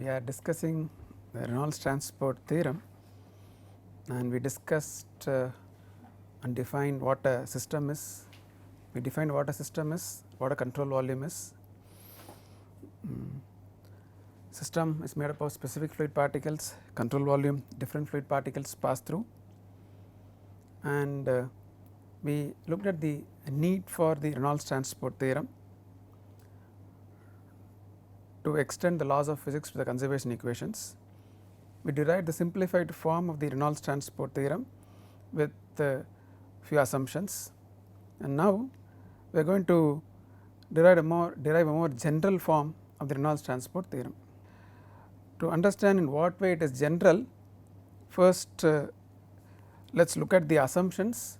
we are discussing the Reynolds transport theorem, and we discussed and defined what a system is. We defined what a system is, what a control volume is. System is made up of specific fluid particles, control volume different fluid particles pass through, and we looked at the need for the Reynolds transport theorem to extend the laws of physics to the conservation equations. We derived the simplified form of the Reynolds transport theorem with few assumptions, and now we are going to derive a more general form of the Reynolds transport theorem. To understand in what way it is general, first let us look at the assumptions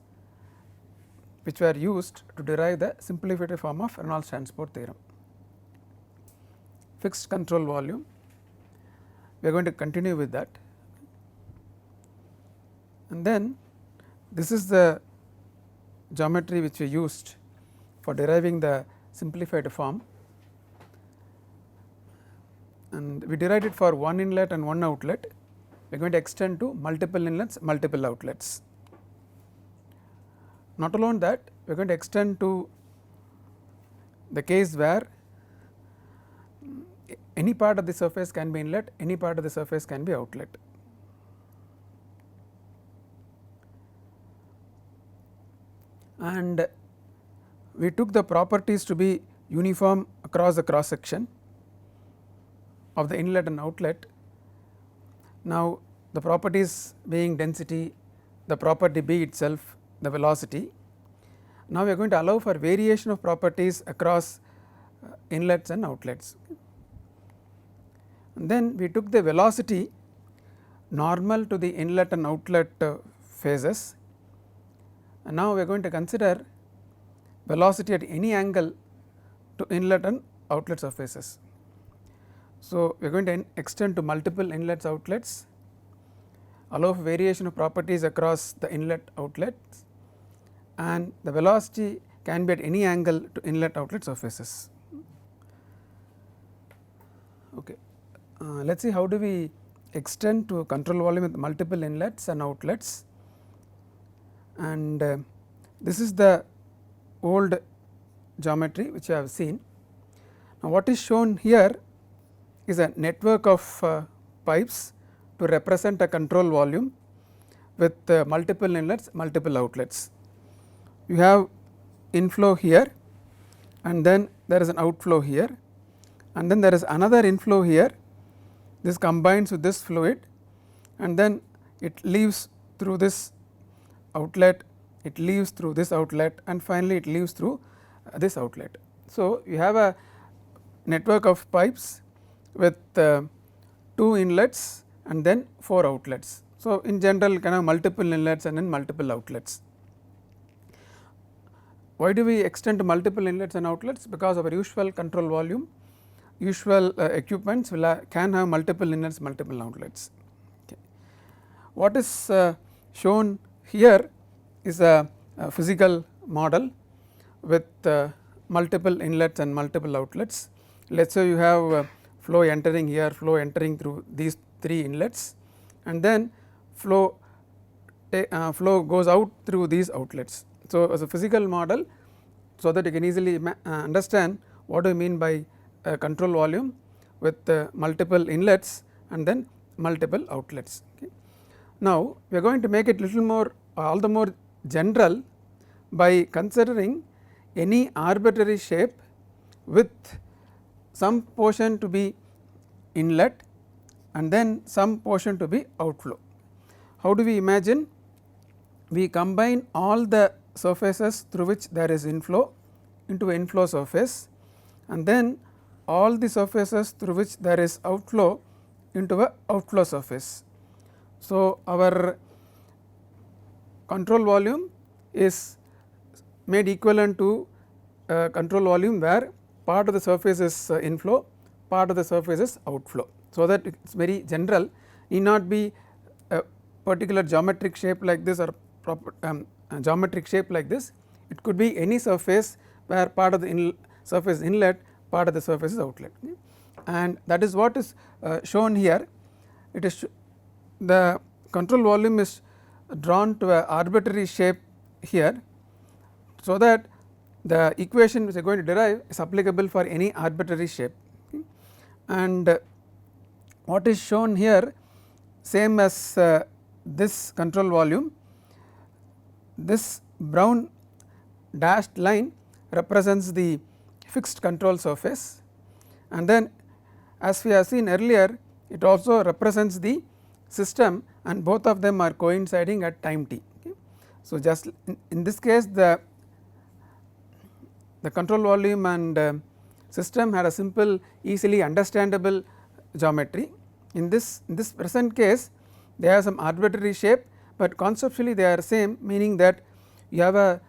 which were used to derive the simplified form of Reynolds transport theorem. Fixed control volume, we are going to continue with that, and then this is the geometry which we used for deriving the simplified form, and we derived it for one inlet and one outlet. We are going to extend to multiple inlets, multiple outlets. Not alone that, we are going to extend to the case where any part of the surface can be inlet, any part of the surface can be outlet. And we took the properties to be uniform across the cross section of the inlet and outlet. Now, the properties being density, the property B itself, the velocity. Now, we are going to allow for variation of properties across inlets and outlets. And then we took the velocity normal to the inlet and outlet phases, and now we are going to consider velocity at any angle to inlet and outlet surfaces. So, we are going to extend to multiple inlets, outlets, allow for variation of properties across the inlet, outlets, and the velocity can be at any angle to inlet, outlet surfaces. Okay. Let us see how do we extend to a control volume with multiple inlets and outlets, and this is the old geometry which you have seen. Now, what is shown here is a network of pipes to represent a control volume with multiple inlets, multiple outlets. You have inflow here, and then there is an outflow here, and then there is another inflow here. This combines with this fluid, and then it leaves through this outlet, it leaves through this outlet, and finally it leaves through this outlet. So, you have a network of pipes with 2 inlets and then 4 outlets. So, in general you can have multiple inlets and then multiple outlets. Why do we extend to multiple inlets and outlets? Because our usual control volume, usual equipments can have multiple inlets, multiple outlets. Okay. What is shown here is a physical model with multiple inlets and multiple outlets. Let us say you have flow entering here, flow entering through these 3 inlets, and then flow goes out through these outlets. So, as a physical model, so that you can easily understand what do we mean by control volume with multiple inlets and then multiple outlets. Okay. Now, we are going to make it little more all the more general by considering any arbitrary shape with some portion to be inlet and then some portion to be outflow. How do we imagine? We combine all the surfaces through which there is inflow into an inflow surface, and then all the surfaces through which there is outflow into a outflow surface. So, our control volume is made equivalent to control volume where part of the surface is inflow, part of the surface is outflow. So, that it is very general, need not be a particular geometric shape like this or proper geometric shape like this. It could be any surface where part of the surface is inlet, part of the surface is outlet. and that is what is shown here. It is the control volume is drawn to a arbitrary shape here, so that the equation which we are going to derive is applicable for any arbitrary shape, okay. And what is shown here, same as this control volume, this brown dashed line represents the fixed control surface, and then as we have seen earlier, it also represents the system, and both of them are coinciding at time t, okay. So, just in this case the control volume and system had a simple easily understandable geometry. In this present case they have some arbitrary shape, but conceptually they are same, meaning that you have a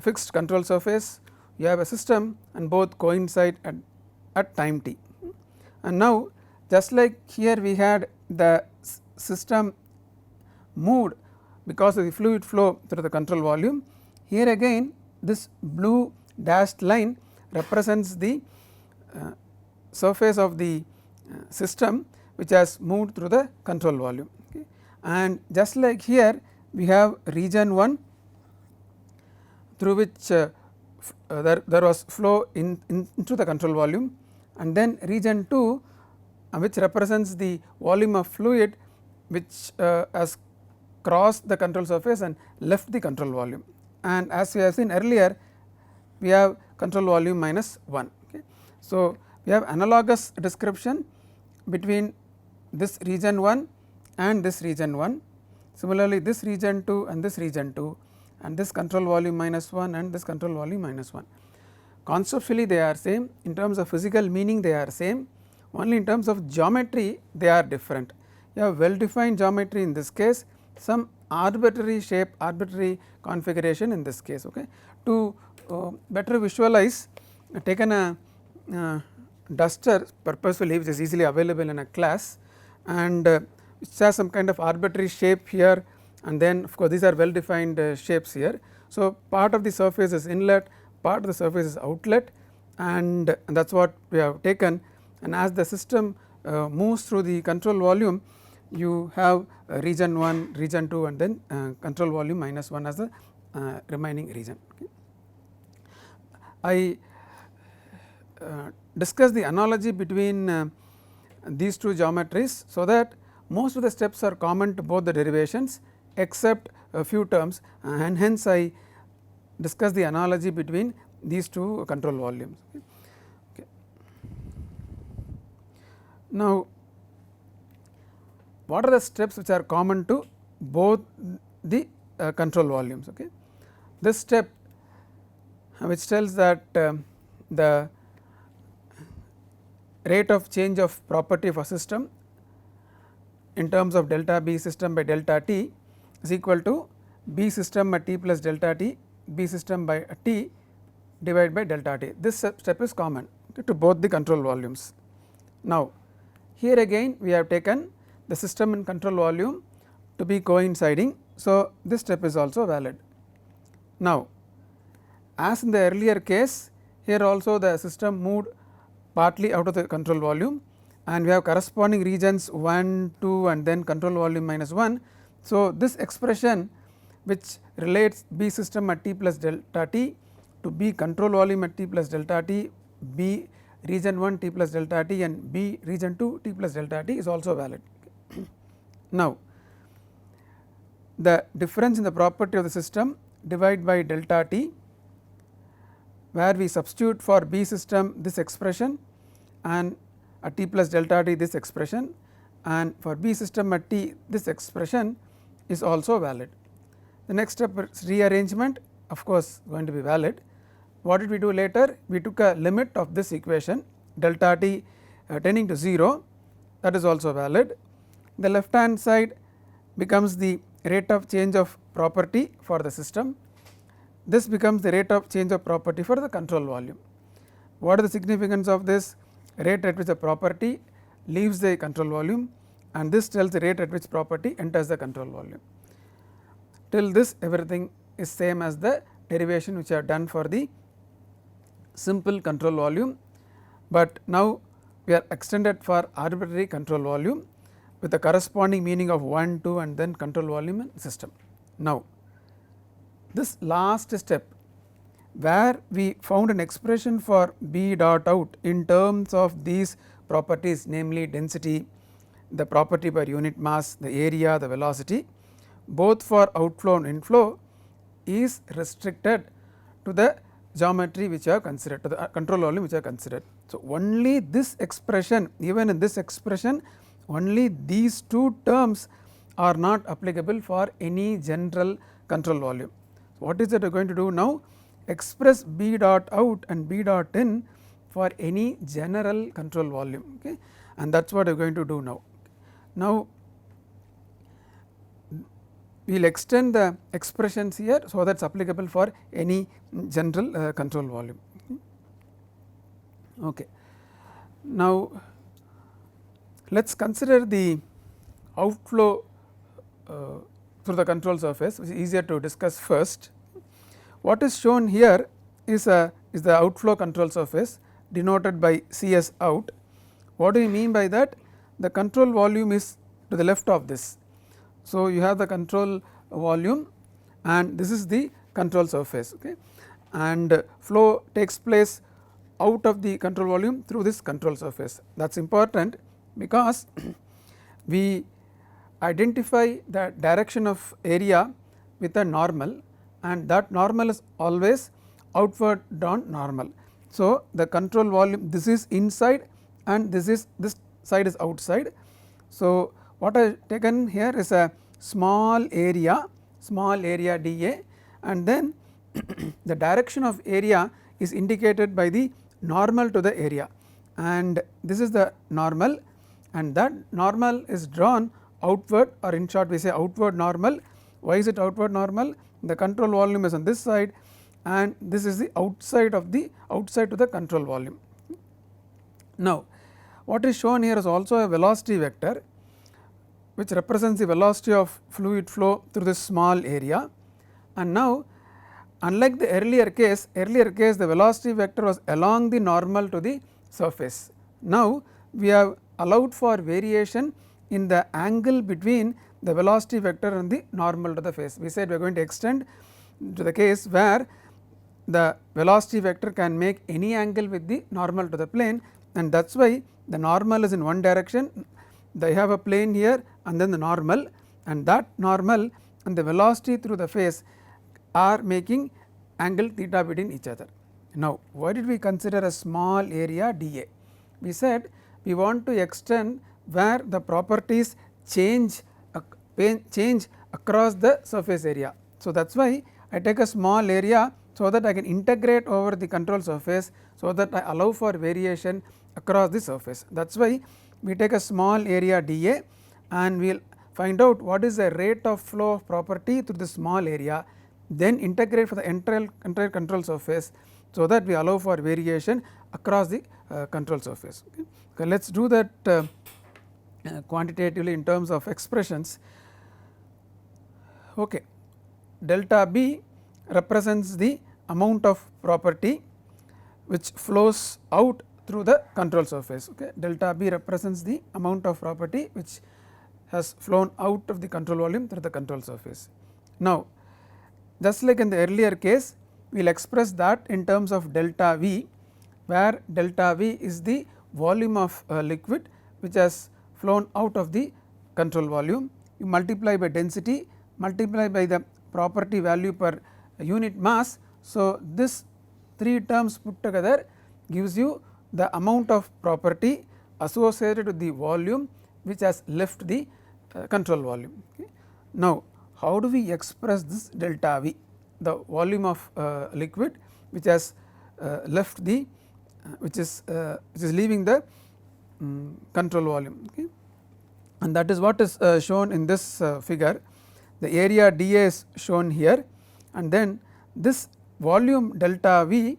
fixed control surface, you have a system, and both coincide at time t. And now just like here we had the system moved because of the fluid flow through the control volume, here again this blue dashed line represents the surface of the system which has moved through the control volume, okay. And just like here we have region 1 through which there was flow into the control volume, and then region 2 which represents the volume of fluid which has crossed the control surface and left the control volume. And as we have seen earlier, we have control volume minus 1, okay. So, we have analogous description between this region 1 and this region 1, similarly this region 2 and this region 2, and this control volume minus 1 and this control volume minus 1. Conceptually they are same, in terms of physical meaning they are same, only in terms of geometry they are different. You have well defined geometry in this case, some arbitrary shape, arbitrary configuration in this case, okay. To better visualize, taken a duster purposefully which is easily available in a class, and which has some kind of arbitrary shape here, and then of course these are well defined shapes here. So, part of the surface is inlet, part of the surface is outlet, and that is what we have taken, and as the system moves through the control volume, you have region 1, region 2, and then control volume minus 1 as the remaining region, okay. I discuss the analogy between these two geometries, so that most of the steps are common to both the derivations except a few terms, and hence I discuss the analogy between these two control volumes, okay. Okay. Now, what are the steps which are common to both the control volumes, okay. This step which tells that the rate of change of property of a system in terms of delta B system by delta t is equal to B system at t plus delta t, B system by t divided by delta t. This step is common, okay, to both the control volumes. Now, here again we have taken the system and control volume to be coinciding, so this step is also valid. Now, as in the earlier case, here also the system moved partly out of the control volume, and we have corresponding regions 1, 2, and then control volume minus 1. So, this expression which relates B system at t plus delta t to B control volume at t plus delta t, B region 1 t plus delta t, and B region 2 t plus delta t is also valid. Now, the difference in the property of the system divided by delta t, where we substitute for B system this expression, and at t plus delta t this expression, and for B system at t this expression is also valid. The next step is rearrangement, of course going to be valid. What did we do later? We took a limit of this equation delta t tending to 0, that is also valid. The left hand side becomes the rate of change of property for the system, this becomes the rate of change of property for the control volume. What is the significance of this? Rate at which the property leaves the control volume, and this tells the rate at which property enters the control volume. Till this everything is same as the derivation which I have done for the simple control volume, but now we are extended for arbitrary control volume with the corresponding meaning of 1, 2 and then control volume in system. Now, this last step where we found an expression for B dot out in terms of these properties, namely density, the property per unit mass, the area, the velocity, both for outflow and inflow, is restricted to the geometry which I have considered, to the control volume which I have considered. So, only this expression, even in this expression, only these two terms are not applicable for any general control volume. So, what is that we are going to do now? Express B dot out and B dot in for any general control volume, okay, and that is what we are going to do now. Now, we will extend the expressions here, so that is applicable for any general control volume. Okay. Now, let us consider the outflow through the control surface, which is easier to discuss first. What is shown here is the outflow control surface denoted by CS out. What do we mean by that? The control volume is to the left of this. So, you have the control volume and this is the control surface, okay, and flow takes place out of the control volume through this control surface. That is important because we identify the direction of area with a normal, and that normal is always outward drawn normal. So, the control volume, this is inside and this side is outside. So, what I have taken here is a small area dA, and then the direction of area is indicated by the normal to the area, and this is the normal, and that normal is drawn outward, or in short we say outward normal. Why is it outward normal? The control volume is on this side and this is the outside to the control volume. Now, what is shown here is also a velocity vector which represents the velocity of fluid flow through this small area, and now unlike the earlier case the velocity vector was along the normal to the surface. Now, we have allowed for variation in the angle between the velocity vector and the normal to the face. We said we are going to extend to the case where the velocity vector can make any angle with the normal to the plane, and that is why the normal is in one direction. They have a plane here and then the normal, and that normal and the velocity through the face are making angle theta between each other. Now, why did we consider a small area dA? We said we want to extend where the properties change across the surface area. So, that is why I take a small area so that I can integrate over the control surface, so that I allow for variation across the surface. That is why we take a small area dA and we will find out what is the rate of flow of property through the small area, then integrate for the entire control surface, so that we allow for variation across the control surface. Okay. Let us do that quantitatively in terms of expressions. Okay. Delta B represents the amount of property which flows out through the control surface. Okay. Delta B represents the amount of property which has flown out of the control volume through the control surface. Now, just like in the earlier case, we will express that in terms of delta V, where delta V is the volume of liquid which has flown out of the control volume. You multiply by density, multiply by the property value per unit mass. So, this three terms put together gives you the amount of property associated with the volume which has left the control volume. Okay. Now, how do we express this delta V, the volume of liquid which has left the which is leaving the control volume, okay. And that is what is shown in this figure. The area dA is shown here, and then this volume delta V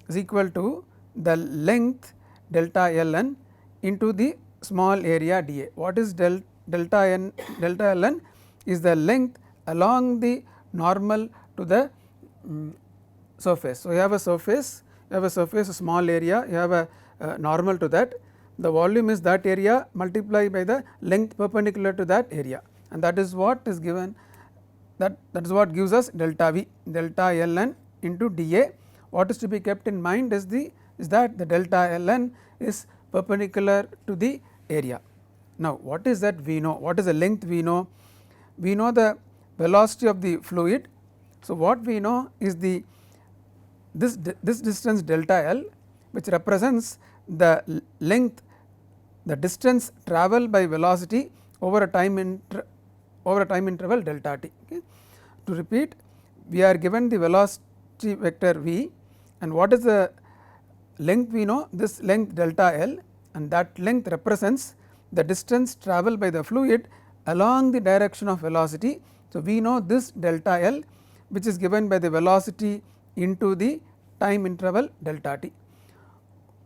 is equal to the length delta Ln into the small area dA. What is delta Ln? Is the length along the normal to the surface. So, you have a surface, a small area, you have a normal to that, the volume is that area multiplied by the length perpendicular to that area, and that is what is given, that is what gives us delta V, delta Ln into dA. What is to be kept in mind is that the delta Ln is perpendicular to the area. Now, what is that we know? What is the length we know? We know the velocity of the fluid. So, what we know is this distance delta L, which represents the length, the distance travelled by velocity over a time interval delta t. Okay. To repeat, we are given the velocity vector v, and what is the length we know? This length delta L, and that length represents the distance travelled by the fluid along the direction of velocity. So, we know this delta L, which is given by the velocity into the time interval delta t.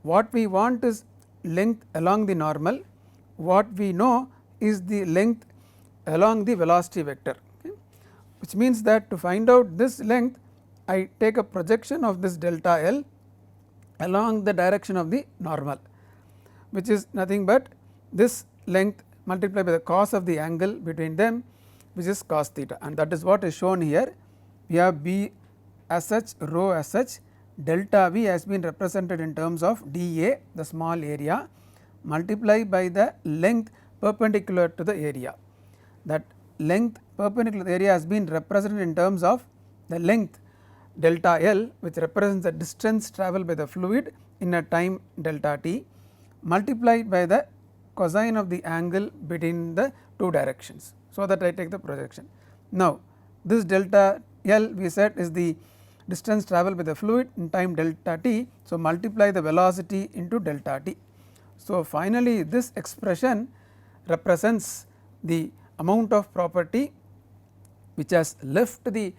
What we want is length along the normal, what we know is the length along the velocity vector, okay, which means that to find out this length, I take a projection of this delta L along the direction of the normal, which is nothing but this length multiplied by the cos of the angle between them, which is cos theta, and that is what is shown here. We have B as such, rho as such, delta V has been represented in terms of dA, the small area, multiplied by the length perpendicular to the area. That length perpendicular to the area has been represented in terms of the length delta L, which represents the distance travelled by the fluid in a time delta t, multiplied by the cosine of the angle between the two directions. So, that I take the projection. Now, this delta L we said is the distance travelled by the fluid in time delta t. So, multiply the velocity into delta t. So, finally, this expression represents the amount of property which has left the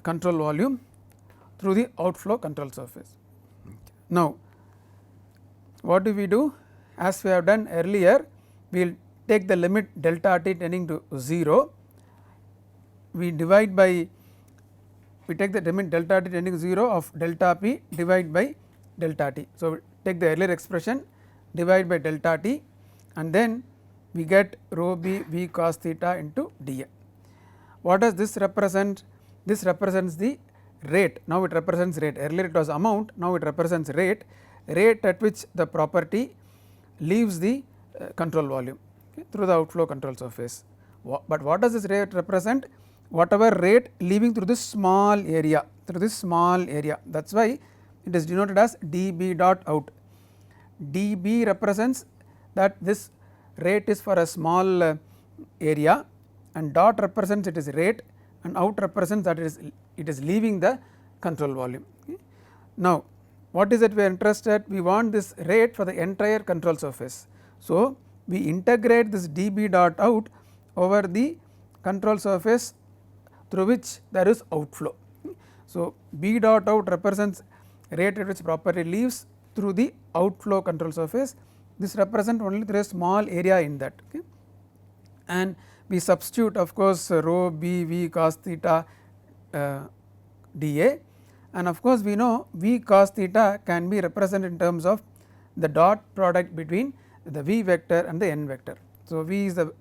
control volume through the outflow control surface. Now, what do we do? As we have done earlier, we will take the limit delta t tending to 0, we divide by, we take the limit delta t tending to 0 of delta p divide by delta t. So, take the earlier expression, divide by delta t, and then we get rho b v cos theta into dA. What does this represent? This represents the rate. Now, it represents rate. Earlier it was amount, now it represents rate at which the property leaves the control volume, okay, through the outflow control surface. But what does this rate represent? Whatever rate leaving through this small area, that is why it is denoted as dB dot out. dB represents that this rate is for a small area, and dot represents it is rate, and out represents that it is leaving the control volume. Okay. Now, what is it we are interested? We want this rate for the entire control surface. So, we integrate this dB dot out over the control surface through which there is outflow. So, B dot out represents rate at which property leaves through the outflow control surface. This represents only through a small area in that, okay. And we substitute of course rho b v cos theta dA, and of course we know v cos theta can be represented in terms of the dot product between the v vector and the n vector. So, v is the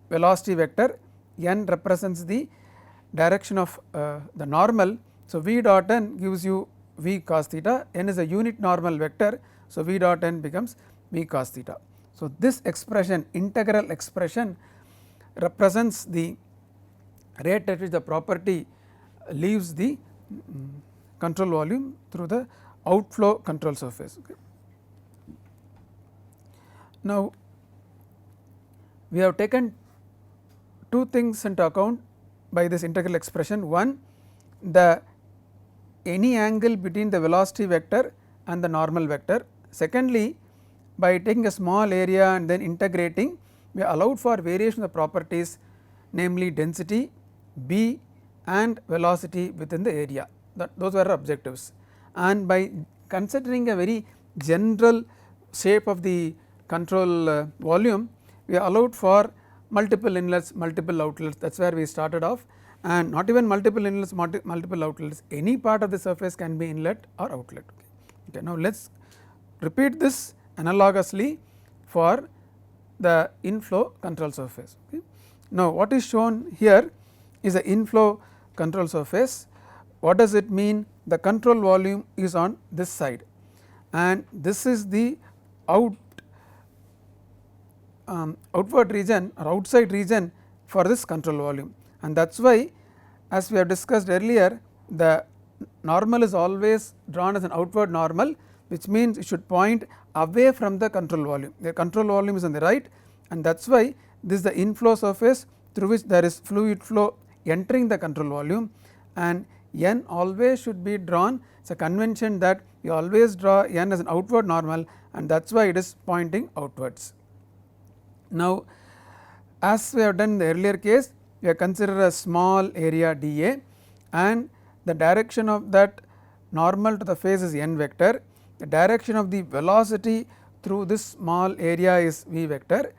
velocity vector, n represents the direction of the normal. So, v dot n gives you v cos theta, n is a unit normal vector. So, v dot n becomes v cos theta. So, this expression, integral expression, represents the rate at which the property leaves the control volume through the outflow control surface. Okay. Now, we have taken two things into account by this integral expression. One, the any angle between the velocity vector and the normal vector. Secondly, by taking a small area and then integrating, we allowed for variation of the properties, namely density, B and velocity within the area. Those were our objectives, and by considering a very general shape of the control volume, we allowed for multiple inlets, multiple outlets. That is where we started off, and not even multiple inlets, multiple outlets, any part of the surface can be inlet or outlet. Okay. Now, let us repeat this analogously for the inflow control surface. Okay. Now, what is shown here is the inflow control surface. What does it mean? The control volume is on this side and this is the outward region or outside region for this control volume, and that is why, as we have discussed earlier, the normal is always drawn as an outward normal, which means it should point away from the control volume. The control volume is on the right, and that is why this is the inflow surface through which there is fluid flow entering the control volume, and n always should be drawn. It is a convention that you always draw n as an outward normal, and that is why it is pointing outwards. Now, as we have done in the earlier case, we have considered a small area dA, and the direction of that normal to the face is n vector. The direction of the velocity through this small area is v vector,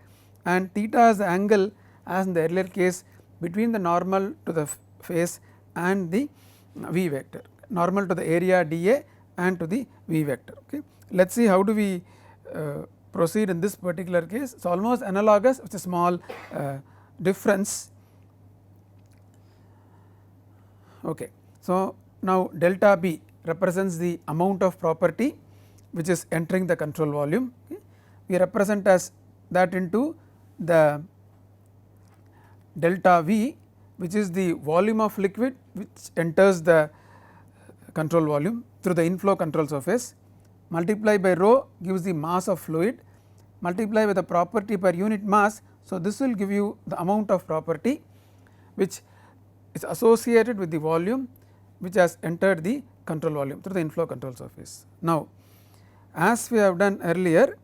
and theta is the angle, as in the earlier case, between the normal to the face and the v vector, normal to the area dA and to the v vector. Okay. Let us see how do we proceed in this particular case. It is almost analogous with a small difference. Okay. So, now delta B represents the amount of property which is entering the control volume. Okay. We represent as that into the delta V, which is the volume of liquid which enters the control volume through the inflow control surface, multiply by rho gives the mass of fluid, multiply with the property per unit mass. So, this will give you the amount of property which is associated with the volume which has entered the control volume through the inflow control surface. Now, as we have done earlier,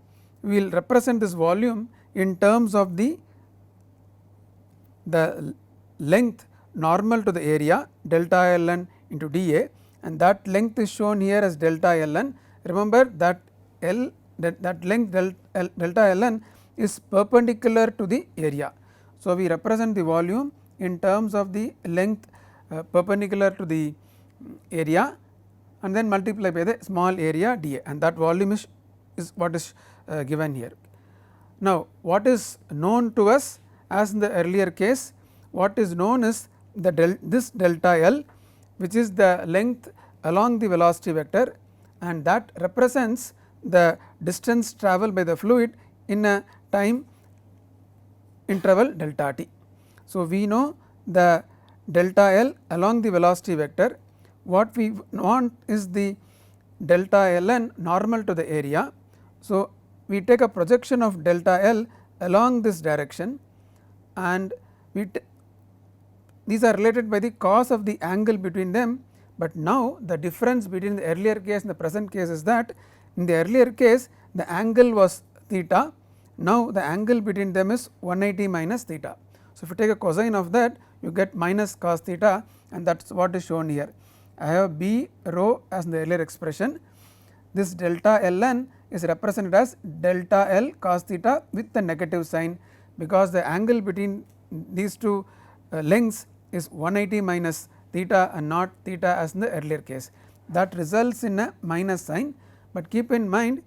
we will represent this volume in terms of the length normal to the area delta ln into dA, and that length is shown here as delta ln. Remember that that length delta ln is perpendicular to the area. So, we represent the volume in terms of the length perpendicular to the area and then multiply by the small area dA, and that volume is what is given here. Now, what is known to us, as in the earlier case, what is known is this delta L, which is the length along the velocity vector, and that represents the distance travelled by the fluid in a time interval delta t. So, we know the delta L along the velocity vector. What we want is the delta ln normal to the area. So, we take a projection of delta L along this direction, and these are related by the cos of the angle between them, but now the difference between the earlier case and the present case is that in the earlier case the angle was theta, now the angle between them is 180 minus theta. So, if you take a cosine of that, you get minus cos theta, and that is what is shown here. I have B rho as in the earlier expression. This delta ln is represented as delta L cos theta with the negative sign, because the angle between these two lengths is 180 minus theta and not theta as in the earlier case. That results in a minus sign, but keep in mind,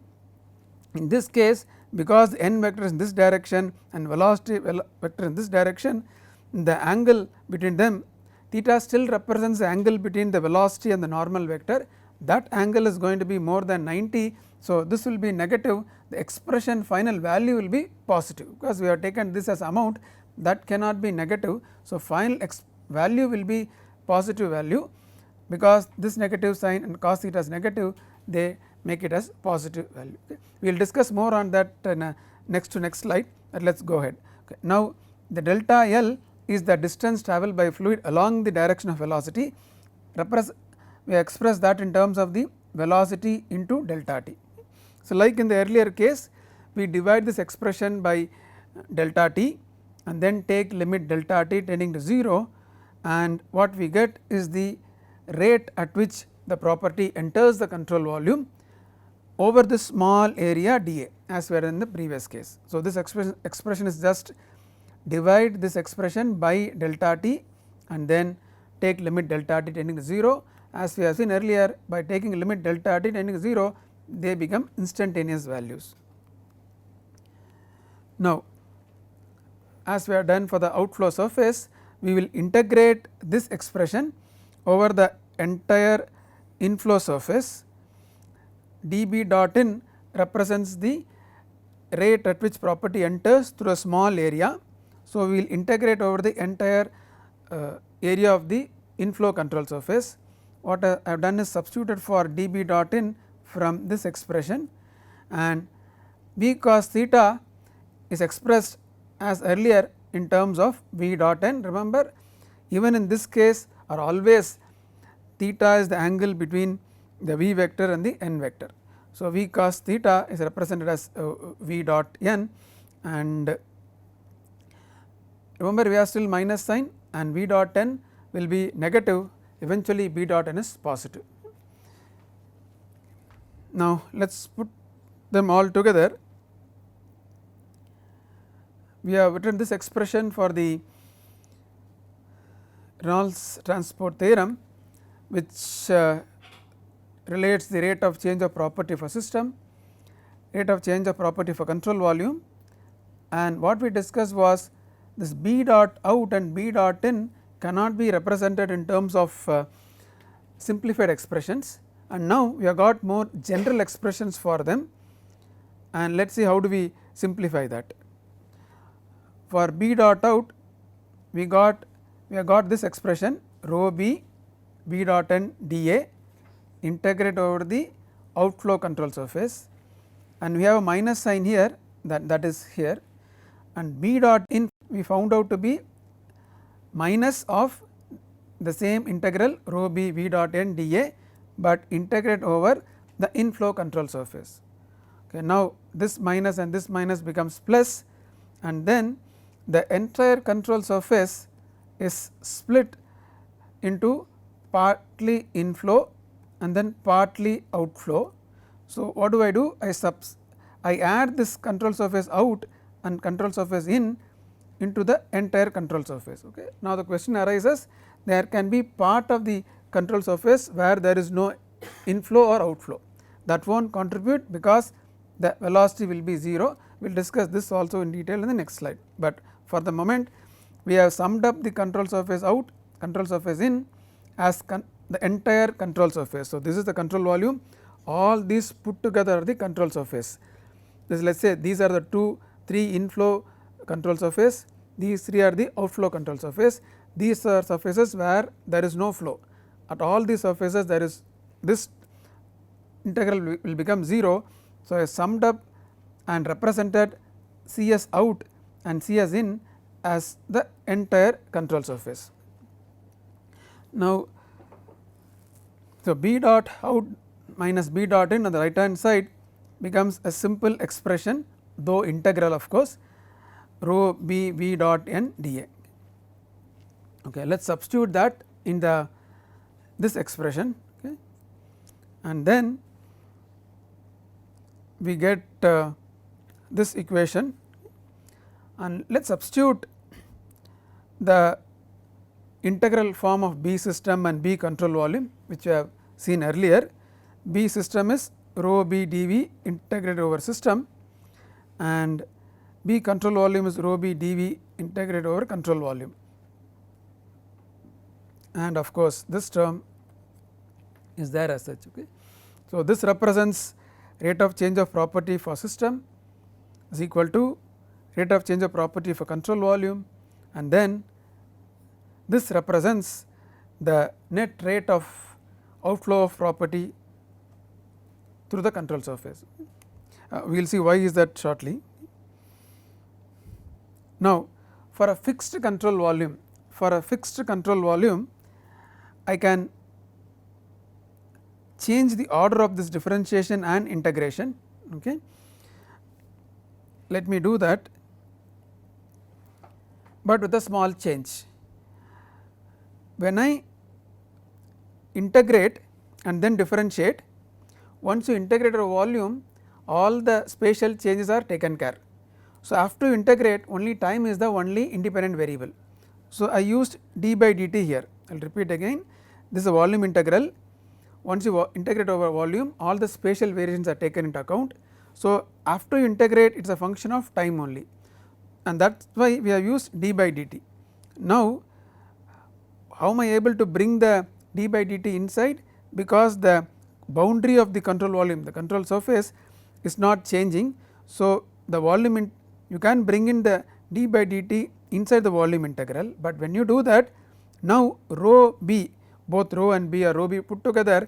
in this case, because n vector is in this direction and velocity vector in this direction, the angle between them, theta still represents the angle between the velocity and the normal vector. That angle is going to be more than 90. So, this will be negative, the expression final value will be positive, because we have taken this as amount, that cannot be negative. So, final value will be positive value, because this negative sign and cos theta is negative, they make it as positive value. Okay. We will discuss more on that in next slide, but let us go ahead. Okay. Now, the delta L is the distance travelled by fluid along the direction of velocity. We express that in terms of the velocity into delta t. So, like in the earlier case, we divide this expression by delta t and then take limit delta t tending to 0, and what we get is the rate at which the property enters the control volume over this small area dA, as we had in the previous case. So, this expression is just divide this expression by delta t and then take limit delta t tending to 0. As we have seen earlier, by taking limit delta t tending to 0, they become instantaneous values. Now, as we have done for the outflow surface, we will integrate this expression over the entire inflow surface. dB dot in represents the rate at which property enters through a small area. So, we will integrate over the entire area of the inflow control surface. What I have done is substituted for dB dot in from this expression, and V cos theta is expressed as earlier in terms of V dot n. Remember, even in this case or always theta is the angle between the V vector and the n vector. So, V cos theta is represented as V dot n, and remember we have still minus sign, and V dot n will be negative, eventually B dot n is positive. Now, let us put them all together. We have written this expression for the Reynolds transport theorem, which relates the rate of change of property for system, rate of change of property for control volume, and what we discussed was this B dot out and B dot in cannot be represented in terms of simplified expressions, and now we have got more general expressions for them, and let us see how do we simplify that. For B dot out, we have got this expression rho b B dot n dA integrate over the outflow control surface, and we have a minus sign here, that is here, and B dot in we found out to be minus of the same integral rho b V dot n dA, but integrate over the inflow control surface. Okay, now, this minus and this minus becomes plus, and then the entire control surface is split into partly inflow and then partly outflow. So, what do? I add this control surface out and control surface in into the entire control surface. Okay. Now, the question arises, there can be part of the control surface where there is no inflow or outflow, that will not contribute because the velocity will be 0. We will discuss this also in detail in the next slide, but for the moment we have summed up the control surface out, control surface in as the entire control surface. So, this is the control volume, all these put together are the control surface. This, let us say these are the 3 inflow control surface, these 3 are the outflow control surface, these are surfaces where there is no flow. At all these surfaces there is this integral will become 0. So, I summed up and represented Cs out and Cs in as the entire control surface. Now, so B dot out minus B dot in on the right hand side becomes a simple expression, though integral of course, rho b V dot n dA. Okay, let us substitute that in this expression, okay, and then we get this equation, and let us substitute the integral form of B system and B control volume, which we have seen earlier. B system is rho b dV integrated over system, and B control volume is rho b dV integrated over control volume, and of course, this term is there as such. Okay. So, this represents rate of change of property for system is equal to rate of change of property for control volume, and then this represents the net rate of outflow of property through the control surface. We will see why is that shortly. Now, for a fixed control volume, I can change the order of this differentiation and integration. Okay. Let me do that, but with a small change. When I integrate and then differentiate, once you integrate a volume, all the spatial changes are taken care. So, after you integrate, only time is the only independent variable. So, I used d by dt here. I will repeat again, this is a volume integral. Once you integrate over volume, all the spatial variations are taken into account. So, after you integrate, it is a function of time only. and that is why we have used d by dt. Now how am I able to bring the d by dt inside? Because the boundary of the control volume, the control surface is not changing. So the volume you can bring in the d by dt inside the volume integral, but when you do that, now rho b, both rho and b or rho b put together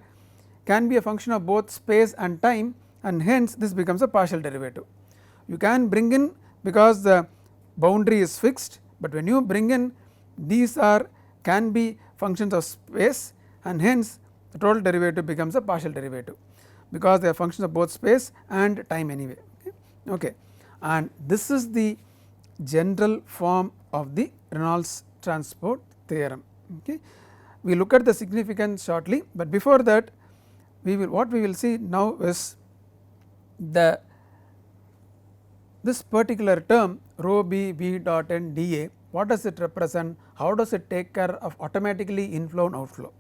can be a function of both space and time, and hence this becomes a partial derivative. You can bring in because the boundary is fixed, but when you bring in these are can be functions of space, and hence the total derivative becomes a partial derivative, because they are functions of both space and time anyway. Okay. And this is the general form of the Reynolds transport theorem. Okay. We look at the significance shortly, but before that what we will see now is this particular term rho b v dot n dA, what does it represent, how does it take care of automatically inflow and outflow.